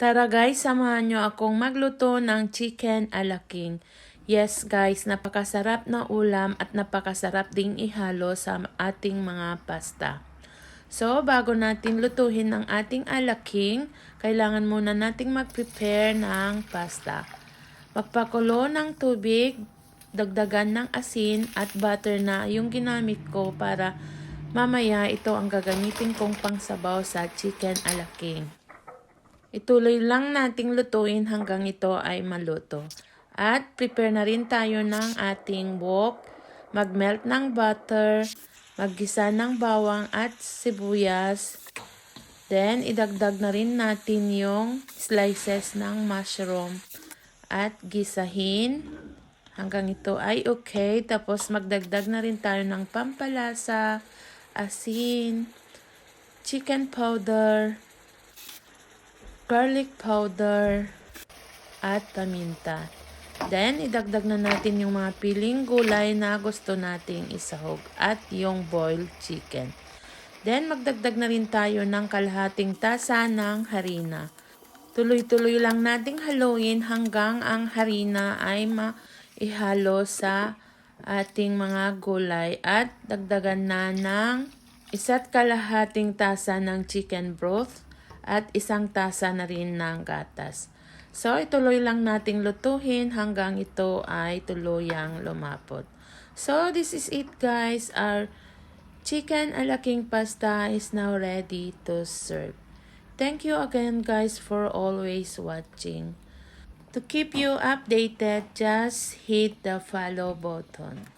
Tara guys, samahan nyo akong magluto ng chicken a la king. Yes guys, napakasarap na ulam at napakasarap ding ihalo sa ating mga pasta. So, bago natin lutuhin ang ating a la king, kailangan muna nating mag-prepare ng pasta. Magpakulo ng tubig, dagdagan ng asin at butter na yung ginamit ko para mamaya ito ang gagamitin kong pangsabaw sa chicken a la king. Ituloy lang nating lutuin hanggang ito ay maluto. At prepare na rin tayo ng ating wok, mag-melt ng butter, maggisa ng bawang at sibuyas. Then, idagdag na rin natin yung slices ng mushroom at gisahin hanggang ito ay okay. Tapos, magdagdag na rin tayo ng pampalasa, asin, chicken powder, garlic powder, at paminta. Then, idagdag na natin yung mga piling gulay na gusto nating isahog at yung boiled chicken. Then, magdagdag na rin tayo ng kalahating tasa ng harina. Tuloy-tuloy lang nating haluin hanggang ang harina ay maihalo sa ating mga gulay at dagdagan na ng 1 kalahating tasa ng chicken broth at 1 tasa na rin ng gatas. So, ituloy lang nating lutuhin hanggang ito ay tuluyang lumapot. So, this is it guys. Our chicken a la king pasta is now ready to serve. Thank you again guys for always watching. To keep you updated, just hit the follow button.